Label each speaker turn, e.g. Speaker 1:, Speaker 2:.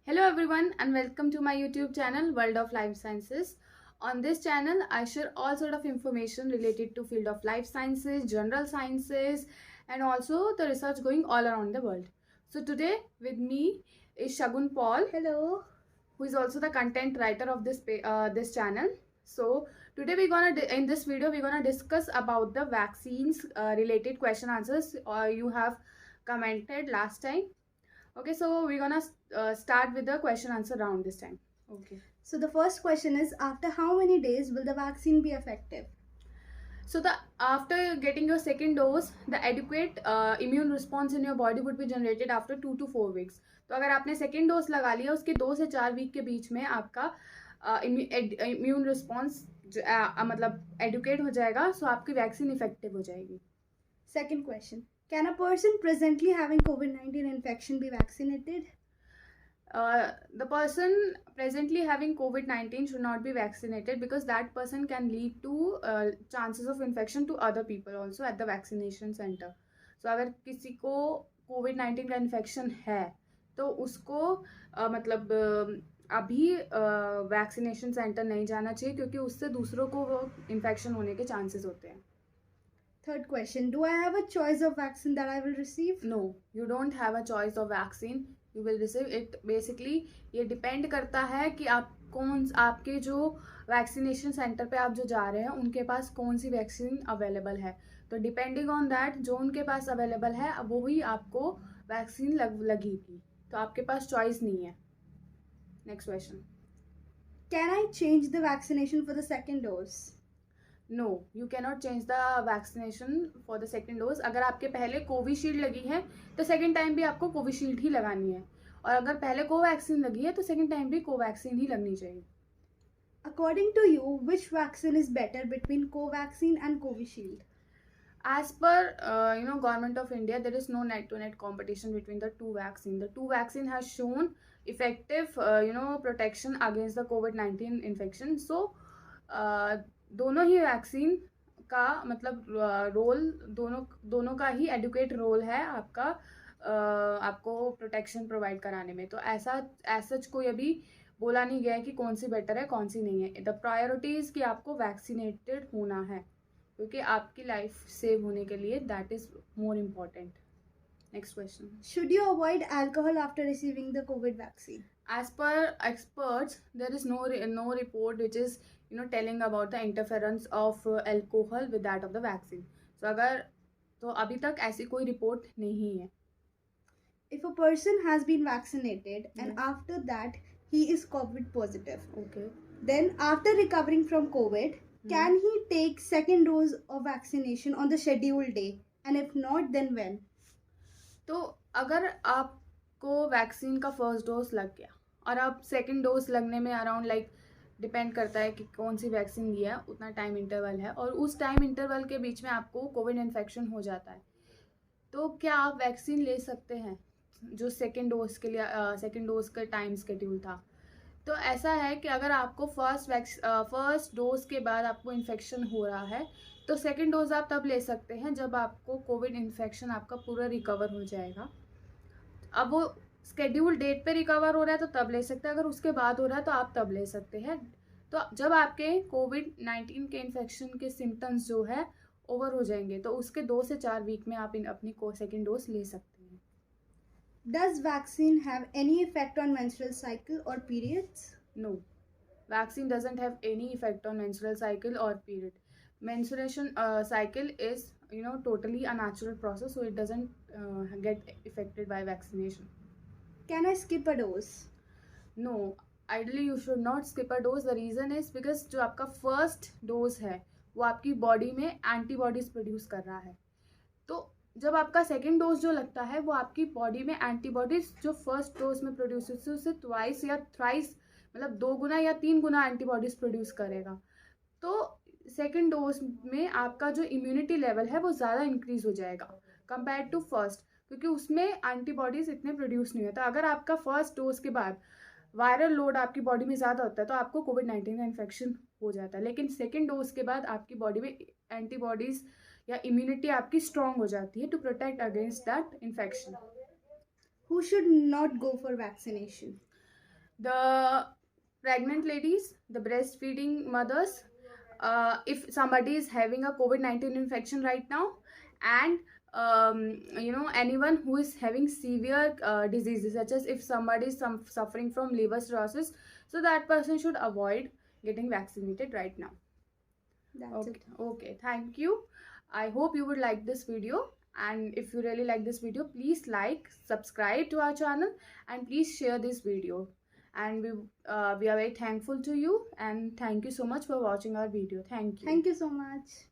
Speaker 1: Hello everyone and welcome to my YouTube channel World of Life Sciences. On this channel I share all sort of information related to field of life sciences, general sciences and also the research going all around the world. So today with me is Shagun Paul. Hello. Who is also the content writer of this channel. So today we're gonna in this video we're gonna discuss about the vaccines related question answers you have commented last time. Okay, so we're gonna start with the question answer round this time. Okay.
Speaker 2: So the first question is, after how many days will the vaccine be effective?
Speaker 1: So the after getting your second dose, the adequate immune response in your body would be generated after 2 to 4 weeks. तो अगर आपने second dose लगा लिया उसके 2 से 4 week के बीच में आपका इम्यून रिस्पॉन्स मतलब एडुकेट हो जाएगा, सो आपकी वैक्सीन इफेक्टिव हो जाएगी.
Speaker 2: Second question, can a person presently having COVID-19 infection be vaccinated?
Speaker 1: The person presently having COVID-19 should not be vaccinated because that person can lead to chances of infection to other people also at the vaccination center. So अगर किसी को COVID-19 का infection है तो उसको मतलब अभी vaccination centre नहीं जाना चाहिए क्योंकि उससे दूसरों को वो इन्फेक्शन होने के चांसेस होते हैं.
Speaker 2: Third question, do I have a choice of vaccine that I will receive?
Speaker 1: No, you don't have a choice of vaccine. You will receive it. Basically ये डिपेंड करता है कि आप आपके जो वैक्सीनेशन सेंटर पे आप जो जा रहे हैं उनके पास कौन सी वैक्सीन अवेलेबल है. तो डिपेंडिंग ऑन दैट जो उनके पास अवेलेबल है वो ही आपको वैक्सीन लगेगी. तो आपके पास चॉइस नहीं है. Next question.
Speaker 2: Can I change the vaccination for the second dose?
Speaker 1: No, you cannot change the vaccination for the second dose. अगर आपके पहले कोविशील्ड लगी है तो सेकेंड टाइम भी आपको कोविशील्ड ही लगानी है, और अगर पहले कोवैक्सीन लगी है तो सेकेंड टाइम भी कोवैक्सीन ही लगनी चाहिए.
Speaker 2: According to you, which vaccine is better between Covaxin and Covishield?
Speaker 1: As per government of India, there is no net-to-net competition between the two vaccine. The two vaccine has shown effective protection against the COVID-19 infection. So दोनों ही vaccine का मतलब role दोनों का ही educate role है आपका आपको protection provide कराने में. तो ऐसा सच कोई अभी बोला नहीं गया है कि कौन सी बेटर है कौन सी नहीं है. द प्रायोरिटीज कि आपको वैक्सीनेटेड होना है क्योंकि आपकी लाइफ सेव होने के लिए that is more important. Next question.
Speaker 2: Should you avoid alcohol after receiving the COVID vaccine?
Speaker 1: As per experts, there is no report which is telling about the interference of alcohol with that of the vaccine. So अगर तो अभी तक ऐसी कोई report नहीं है.
Speaker 2: If a person has been vaccinated and after that he is COVID positive,
Speaker 1: Okay.
Speaker 2: then after recovering from COVID, can he take second dose of vaccination on the scheduled day? And if not, then when?
Speaker 1: तो अगर आपको vaccine का first dose लग गया और आप second dose लगने में अराउंड डिपेंड करता है कि कौन सी वैक्सीन लिया है, उतना टाइम इंटरवल है और उस टाइम इंटरवल के बीच में आपको कोविड इन्फेक्शन हो जाता है, तो क्या आप वैक्सीन ले सकते हैं जो सेकेंड डोज के लिए सेकेंड डोज का टाइम स्केड्यूल था. तो ऐसा है कि अगर आपको फर्स्ट डोज के बाद आपको इन्फेक्शन हो रहा है तो सेकेंड डोज आप तब ले सकते हैं जब आपको कोविड इन्फेक्शन आपका पूरा रिकवर हो जाएगा. अब वो स्केड्यूल डेट पे रिकवर हो रहा है तो तब ले सकते हैं, अगर उसके बाद हो रहा है तो आप तब ले सकते हैं. तो जब आपके कोविड-19 के इन्फेक्शन के सिम्टम्स जो है ओवर हो जाएंगे तो उसके 2 से 4 वीक में आप अपनी सेकेंड डोज ले सकते हैं.
Speaker 2: Does vaccine have any effect on menstrual cycle or periods?
Speaker 1: No, vaccine doesn't have any effect on menstrual cycle or period. Menstruation cycle is totally a natural process, so it doesn't get affected by vaccination.
Speaker 2: Can I skip a dose?
Speaker 1: No, ideally you should not skip a dose. The reason is because जो आपका first dose है वो आपकी body में antibodies produce कर रहा है. तो जब आपका सेकेंड डोज जो लगता है वो आपकी बॉडी में एंटीबॉडीज जो फर्स्ट डोज में प्रोड्यूस होती है उससे ट्वाइस या थ्राइस मतलब 2 गुना या 3 गुना एंटीबॉडीज प्रोड्यूस करेगा. तो सेकेंड डोज में आपका जो इम्यूनिटी लेवल है वो ज़्यादा इंक्रीज हो जाएगा कंपेयर टू फर्स्ट, क्योंकि उसमें एंटीबॉडीज इतने प्रोड्यूस नहीं होता. अगर आपका फर्स्ट डोज के बाद वायरल लोड आपकी बॉडी में ज़्यादा होता है तो आपको कोविड-19 का इन्फेक्शन हो जाता है, लेकिन सेकेंड डोज के बाद आपकी बॉडी में एंटीबॉडीज़ या इम्यूनिटी आपकी स्ट्रॉन्ग हो जाती है to protect against that infection.
Speaker 2: Who should not go for vaccination?
Speaker 1: the pregnant ladies, the breastfeeding mothers, if somebody is having a COVID-19 infection right now, and anyone who is having severe diseases, such as if somebody is suffering from liver cirrhosis, so that person should avoid getting vaccinated right now.
Speaker 2: That's it.
Speaker 1: Okay, thank you. I hope you would like this video, and if you really like this video, please like, subscribe to our channel, and please share this video. And we are very thankful to you, and thank you so much for watching our video. Thank you.
Speaker 2: Thank you so much.